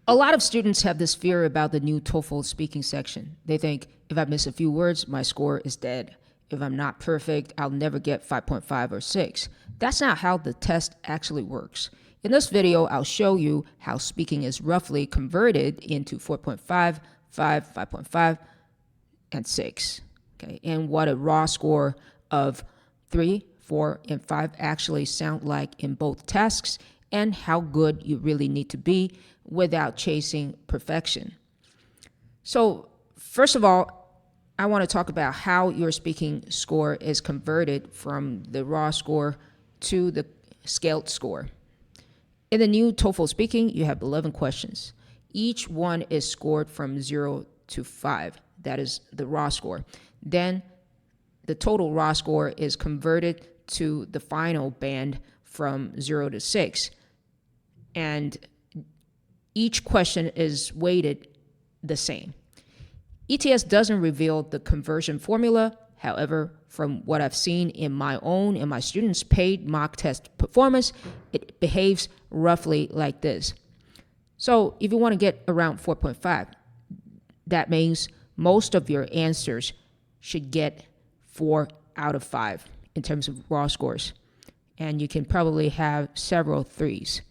A lot of students have this fear about the new TOEFL speaking section. They think if I miss a few words, my score is dead. If I'm not perfect, I'll never get 5.5 or 6. That's not how the test actually works. In this video, I'll show you how speaking is roughly converted into 4.5, 5, 5.5, and 6. Okay, and what a raw score of 3, 4, and 5 actually sound like in both tasks, and how good you really need to be without chasing perfection. So first of all, I want to talk about how your speaking score is converted from the raw score to the scaled score. In the new TOEFL speaking, you have 11 questions. Each one is scored from 0 to 5. That is the raw score. Then the total raw score is converted to the final band from 0 to 6. And each question is weighted the same. ETS doesn't reveal the conversion formula. However, from what I've seen in my own and my students' paid mock test performance, it behaves roughly like this. So if you want to get around 4.5, that means most of your answers should get 4 out of 5 in terms of raw scores. And you can probably have several 3s.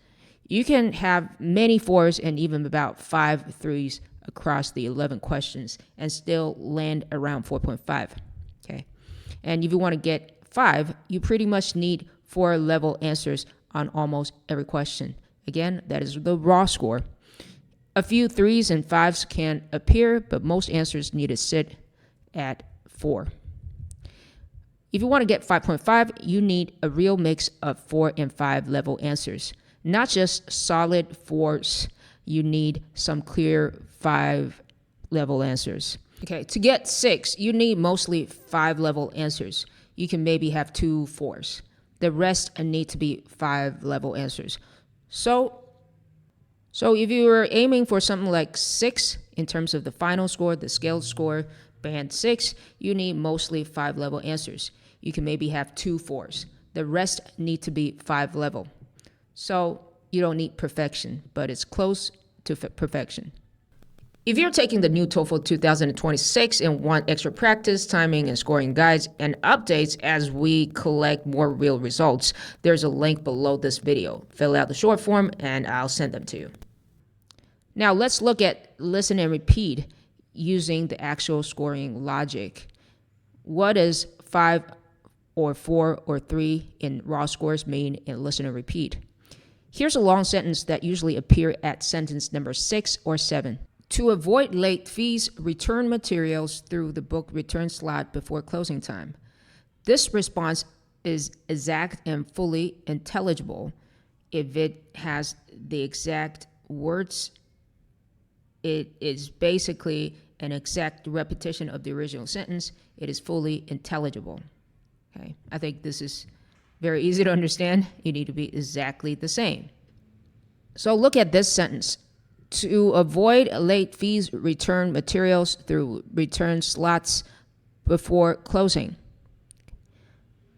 You can have many 4s and even about 5 3s across the 11 questions and still land around 4.5. Okay. And if you want to get 5, you pretty much need 4 level answers on almost every question. Again, that is the raw score. A few 3s and 5s can appear, but most answers need to sit at 4. If you want to get 5.5, you need a real mix of 4 and 5 level answers. Not just solid 4s, you need some clear 5 level answers. Okay, to get 6, you need mostly 5 level answers. You can maybe have 2 4s. The rest need to be 5 level answers. So if you were aiming for something like 6 in terms of the final score, the scaled score, band 6, you need mostly 5 level answers. You can maybe have 2 4s. The rest need to be 5 level. So you don't need perfection, but it's close to perfection. If you're taking the new TOEFL 2026 and want extra practice, timing, and scoring guides and updates as we collect more real results, there's a link below this video. Fill out the short form and I'll send them to you. Now let's look at listen and repeat using the actual scoring logic. What does 5 or 4 or 3 in raw scores mean in listen and repeat? Here's a long sentence that usually appear at sentence number 6 or 7. To avoid late fees, return materials through the book return slot before closing time. This response is exact and fully intelligible. If it has the exact words, it is basically an exact repetition of the original sentence. It is fully intelligible. Okay, I think this is very easy to understand. You need to be exactly the same. So look at this sentence. To avoid late fees, return materials through return slots before closing.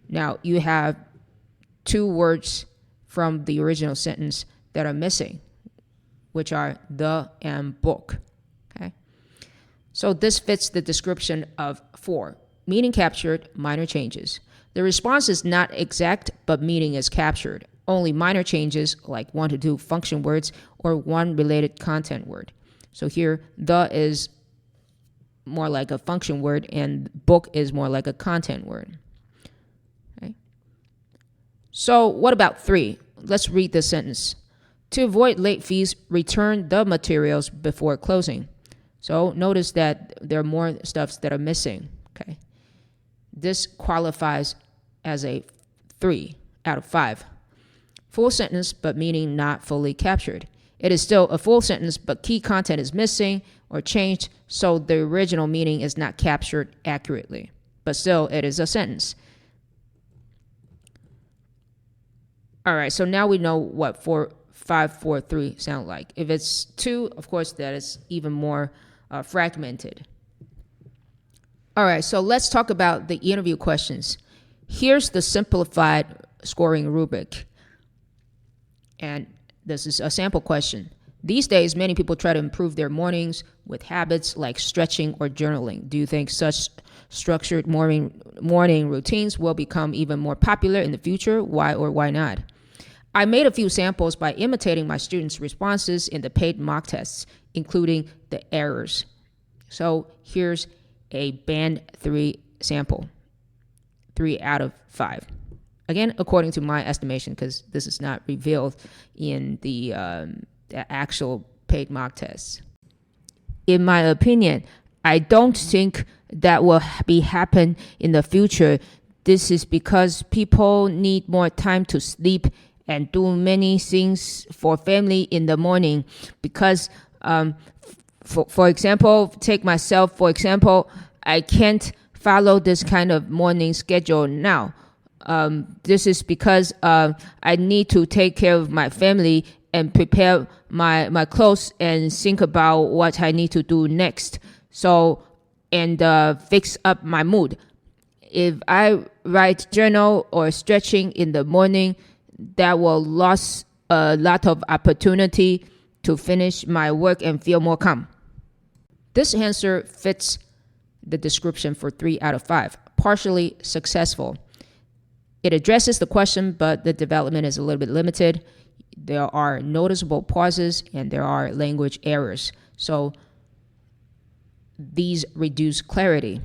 Now you have 2 words from the original sentence that are missing, which are the and book. Okay. So this fits the description of 4. Meaning captured, minor changes. The response is not exact, but meaning is captured. Only minor changes like 1 to 2 function words or 1 related content word. So here, the is more like a function word and book is more like a content word. Okay. So what about 3? Let's read this sentence. To avoid late fees, return the materials before closing. So notice that there are more stuffs that are missing. Okay. This qualifies as a 3 out of 5. Full sentence, but meaning not fully captured. It is still a full sentence, but key content is missing or changed, so the original meaning is not captured accurately. But still, it is a sentence. All right, so now we know what 4, 5, 4, 3 sound like. If it's 2, of course, that is even more fragmented. All right, so let's talk about the interview questions. Here's the simplified scoring rubric. And this is a sample question. These days, many people try to improve their mornings with habits like stretching or journaling. Do you think such structured morning routines will become even more popular in the future? Why or why not? I made a few samples by imitating my students' responses in the paid mock tests, including the errors. So here's a band 3 sample, 3 out of 5. Again, according to my estimation, because this is not revealed in the actual paid mock tests. In my opinion, I don't think that will happen in the future. This is because people need more time to sleep and do many things for family in the morning. Because, for example, take myself, for example, I can't follow this kind of morning schedule now. This is because I need to take care of my family and prepare my clothes and think about what I need to do next. So, and fix up my mood. If I write journal or stretching in the morning, that will lose a lot of opportunity to finish my work and feel more calm. This answer fits the description for 3 out of 5, partially successful. It addresses the question, but the development is a little bit limited. There are noticeable pauses and there are language errors. So these reduce clarity.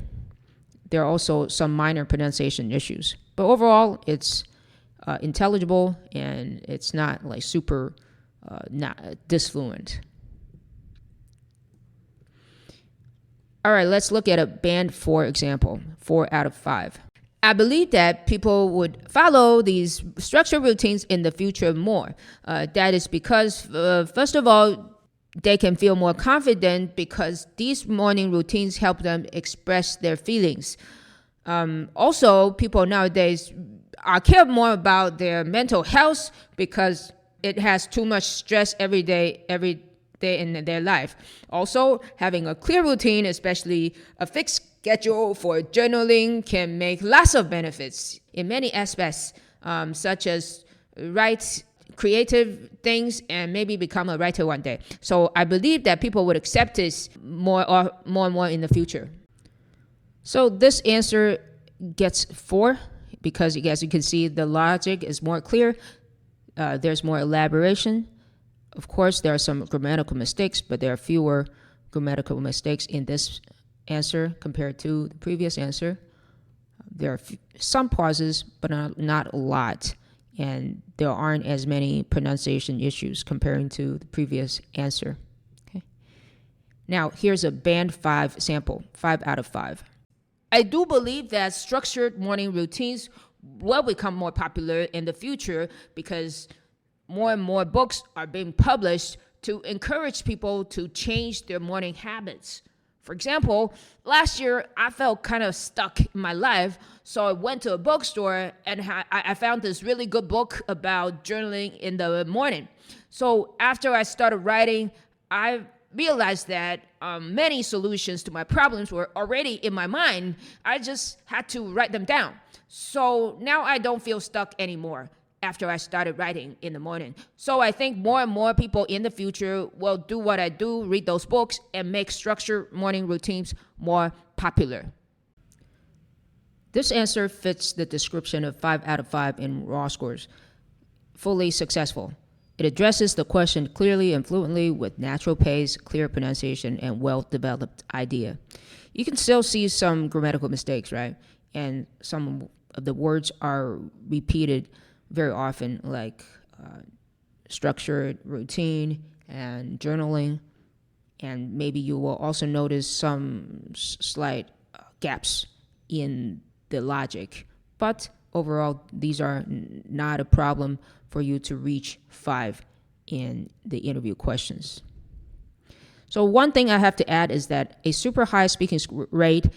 There are also some minor pronunciation issues. But overall, it's intelligible and it's not like super not disfluent. All right, let's look at a band 4 example, 4 out of 5. I believe that people would follow these structured routines in the future more. That is because, first of all, they can feel more confident because these morning routines help them express their feelings. Also, people nowadays care more about their mental health because it has too much stress every day in their life. Also, having a clear routine, especially a fixed schedule for journaling, can make lots of benefits in many aspects, such as write creative things and maybe become a writer one day. So I believe that people would accept this more and more in the future. So this answer gets 4 because, as you can see, the logic is more clear. There's more elaboration. Of course, there are some grammatical mistakes, but there are fewer grammatical mistakes in this answer compared to the previous answer. There are some pauses, but not a lot. And there aren't as many pronunciation issues comparing to the previous answer. Okay. Now, here's a band 5 sample, 5 out of 5. I do believe that structured morning routines will become more popular in the future because more and more books are being published to encourage people to change their morning habits. For example, last year I felt kind of stuck in my life, so I went to a bookstore and I found this really good book about journaling in the morning. So after I started writing, I realized that many solutions to my problems were already in my mind. I just had to write them down. So now I don't feel stuck anymore after I started writing in the morning. So I think more and more people in the future will do what I do, read those books, and make structured morning routines more popular. This answer fits the description of 5 out of 5 in raw scores. Fully successful. It addresses the question clearly and fluently with natural pace, clear pronunciation, and well-developed idea. You can still see some grammatical mistakes, right? And some of the words are repeated very often, like structured routine and journaling. And maybe you will also notice some slight gaps in the logic. But overall, these are not a problem for you to reach 5 in the interview questions. So one thing I have to add is that a super high speaking rate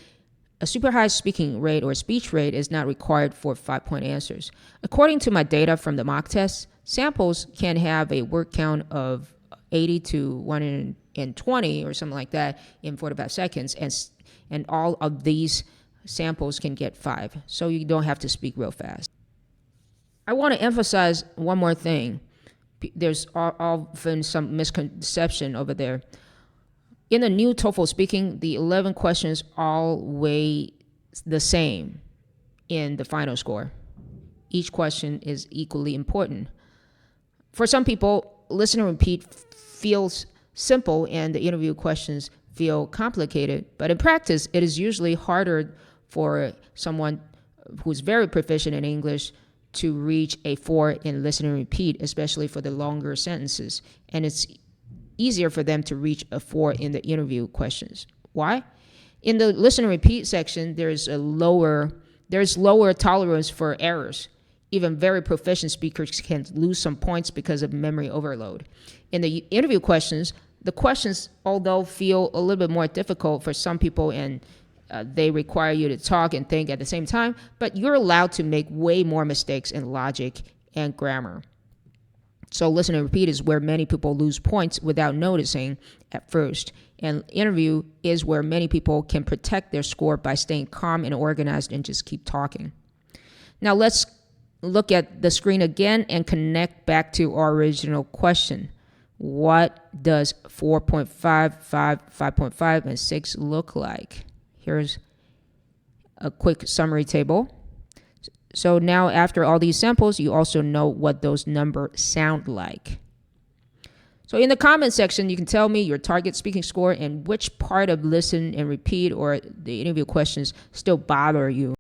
or speech rate is not required for 5-point answers. According to my data from the mock tests, samples can have a word count of 80 to 120 or something like that in 45 seconds, and all of these samples can get 5, so you don't have to speak real fast. I want to emphasize one more thing. There's often some misconception over there. In the new TOEFL speaking, the 11 questions all weigh the same in the final score. Each question is equally important. For some people, listen and repeat feels simple and the interview questions feel complicated, but in practice, it is usually harder for someone who's very proficient in English to reach a 4 in listen and repeat, especially for the longer sentences. And it's easier for them to reach a 4 in the interview questions. Why? In the listen and repeat section, there's lower tolerance for errors. Even very proficient speakers can lose some points because of memory overload. In the interview questions, the questions, although feel a little bit more difficult for some people and they require you to talk and think at the same time, but you're allowed to make way more mistakes in logic and grammar. So listen and repeat is where many people lose points without noticing at first. And interview is where many people can protect their score by staying calm and organized and just keep talking. Now let's look at the screen again and connect back to our original question. What does 4.5, 5.5, and 6 look like? Here's a quick summary table. So now after all these samples, you also know what those numbers sound like. So in the comment section, you can tell me your target speaking score and which part of listen and repeat or the interview questions still bother you.